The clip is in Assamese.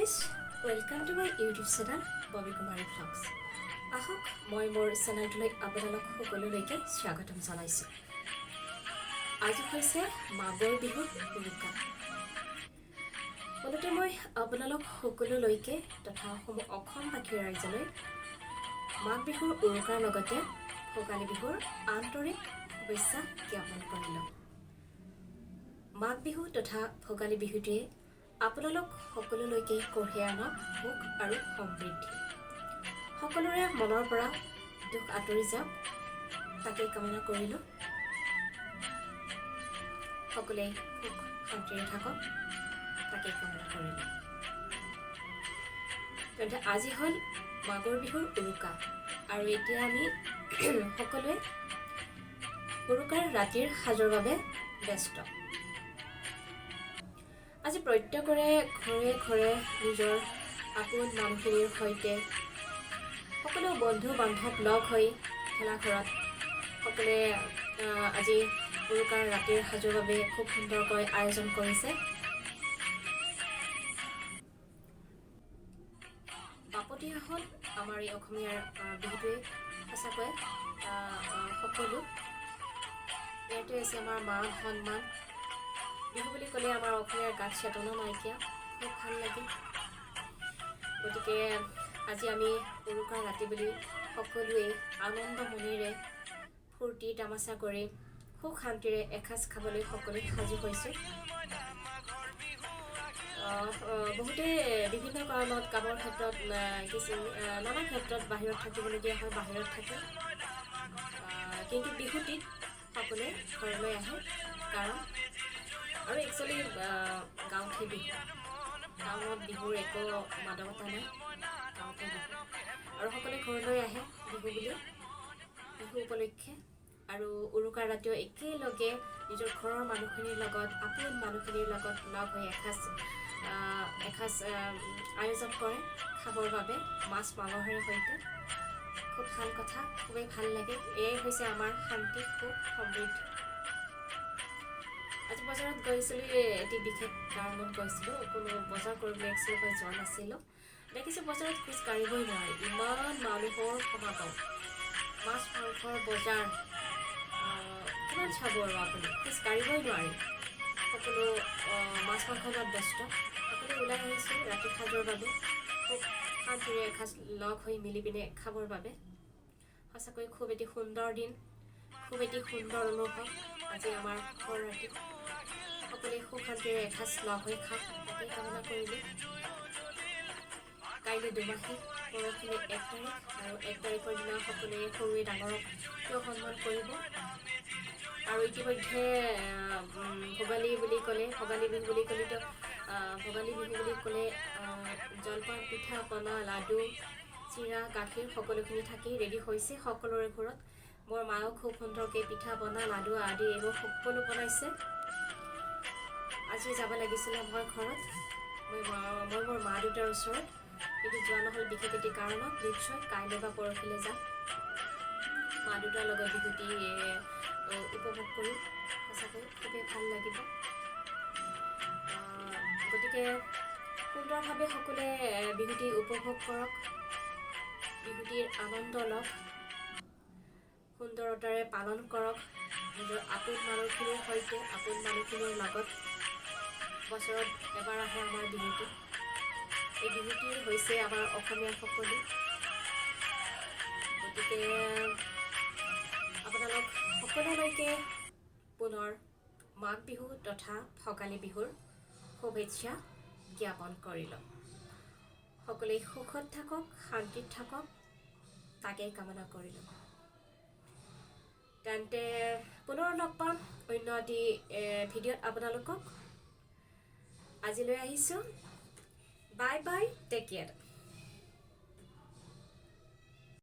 guys, welcome to my YouTube channel Bobby Kumari Vlogs. আহক মই মোৰ চেনেলটোলৈ আপোনালোক সকলোলৈকে স্বাগতম জনাইছোঁ। আজি হৈছে মাঘৰ বিহুৰ উৰুকা। প্ৰথমতে মই আপোনালোক সকলোলৈকে তথা অসমবাসী ৰাইজলৈ মাঘ বিহুৰ উৰুকাৰ লগতে ভোগালী বিহুৰ আন্তৰিক শুভেচ্ছা জ্ঞাপন কৰিলোঁ। মাঘ বিহু তথা ভোগালী বিহুটোৱে আপোনালোক সকলোলৈকে কঢ়িয়াই আনা সুখ আৰু সমৃদ্ধি। সকলোৰে মনৰ পৰা দুখ আঁতৰি যাওক তাকে কামনা কৰিলোঁ। সকলোৱে সুখ শান্তিৰে থাকক তাকে কামনা কৰিলোঁ। তেন্তে আজি হ'ল মাঘৰ বিহুৰ উৰুকা আৰু এতিয়া আমি সকলোৱে উৰুকাৰ ৰাতিৰ সাজৰ বাবে ব্যস্ত। আজি প্ৰত্যেকৰে ঘৰে ঘৰে নিজৰ আপোন মানুহখিনিৰ সৈতে সকলো বন্ধু বান্ধৱ লগ হৈ ভেলাঘৰত সকলোৱে আজি উৰুকাৰ ৰাতিৰ সাজৰ বাবে খুব সুন্দৰকৈ আয়োজন কৰিছে। বাপতীয়া হ'ল আমাৰ এই অসমীয়াৰ বিহুটোৱে সঁচাকৈ সকলো ইয়াতে আছে আমাৰ মান সন্মান। বিহু বুলি ক'লে আমাৰ অসমীয়াৰ গাত চেতনা নাইকিয়া, খুব ভাল লাগে। গতিকে আজি আমি উৰুকাৰ ৰাতি বুলি সকলোৱে আনন্দ মনেৰে ফূৰ্তি তামাচা কৰি সুখ শান্তিৰে এসাঁজ খাবলৈ সকলোৱে সাজু হৈছোঁ। বহুতে বিভিন্ন কাৰণত কামৰ ক্ষেত্ৰত নানা ক্ষেত্ৰত বাহিৰত থাকিবলগীয়া হয়, বাহিৰত থাকে। কিন্তু বিহুটিত সকলোৱে ঘৰলৈ আহে কাৰণ আৰু একচুৱেলি গাঁৱতহে বিহু, টাউনত বিহুৰ একো মাদকতা নাই, গাঁৱতহে বিহু আৰু সকলোৱে ঘৰলৈ আহে বিহু বুলি, বিহু উপলক্ষে। আৰু উৰুকাৰ ৰাতিও একেলগে নিজৰ ঘৰৰ মানুহখিনিৰ লগত আপোন মানুহখিনিৰ লগত লগ হৈ এসাঁজ আয়োজন কৰে খাবৰ বাবে মাছ মাংসৰে সৈতে। খুব ভাল কথা, খুবেই ভাল লাগে। এয়াই হৈছে আমাৰ শান্তি, সুখ সমৃদ্ধি। আজি বজাৰত গৈছিলোঁ, এটি বিশেষ কাৰণত গৈছিলোঁ, কোনো বজাৰ কৰিবলৈ একচুৱেলি যোৱা নাছিলোঁ। দেখিছোঁ বজাৰত খোজ কাঢ়িবই নোৱাৰি, ইমান মানুহৰ সমাগম। মাছ মাংসৰ বজাৰ কিমান চাব আৰু আপুনি, খোজ কাঢ়িবই নোৱাৰি। সকলো মাছ মাংসত ব্যস্ত। সকলোৱে ওলাই আহিছোঁ ৰাতি সাজৰ বাবে, খুব শান্তিৰে এসাঁজ লগ হৈ মিলি পিনে খাবৰ বাবে। সঁচাকৈ খুব এটি সুন্দৰ দিন, খুব এটি সুন্দৰ অনুভৱ। আজি আমাৰ ঘৰ ৰাতি সকলোৱে সুখ শান্তিৰে এসাঁজ লগ হৈ খাওক তাকে কামনা কৰিলোঁ। কাইলৈ দুমাহী, পৰহিলৈ 1 তাৰিখ আৰু 1 তাৰিখৰ দিনা সকলোৱে সৰুৱে ডাঙৰক কিয় সন্মান কৰিব। আৰু ইতিমধ্যে ভোগালী বিহু বুলি ক'লেতো ভোগালী বিহু বুলি ক'লে জলপান, পিঠা পনা, লাডু, চিৰা, গাখীৰ সকলোখিনি থাকি ৰেডি হৈছে সকলোৰে ঘৰত। মোৰ মায়েও খুব সুন্দৰকৈ পিঠা পনা, লাডু আদি এইবোৰ সকলো বনাইছে। আজি যাব লাগিছিলে মই ঘৰত, মই মোৰ মা দেউতাৰ ওচৰত, কিন্তু যোৱা নহ'ল বিশেষ এটি কাৰণত। নিশ্চয় কাইলৈ বা পৰহিলৈ যাম, মা দেউতাৰ লগত বিহুটি উপভোগ কৰিম। সঁচাকৈ খুবেই ভাল লাগিব। গতিকে সুন্দৰভাৱে সকলোৱে বিহুটি উপভোগ কৰক, বিহুটিৰ আনন্দ লওক, সুন্দৰতাৰে পালন কৰক নিজৰ আপোন মানুহখিনিৰ সৈতে, আপোন মানুহখিনিৰ লগত। বছৰত এবাৰ আহে আমাৰ বিহুটি। এই বিহুটি হৈছে আমাৰ অসমীয়া সকলো। গতিকে আপোনালোক সকলোলৈকে পুনৰ মাঘ বিহু তথা ভোগালী বিহুৰ শুভেচ্ছা জ্ঞাপন কৰিলোঁ। সকলোৱে সুখত থাকক, শান্তিত থাকক তাকেই কামনা কৰিলোঁ। তেন্তে পুনৰ লগ পাম অন্য এটি ভিডিঅ'ত আপোনালোকক। আজিলৈ আহিছোঁ, বাই বাই, টেক কেয়াৰ।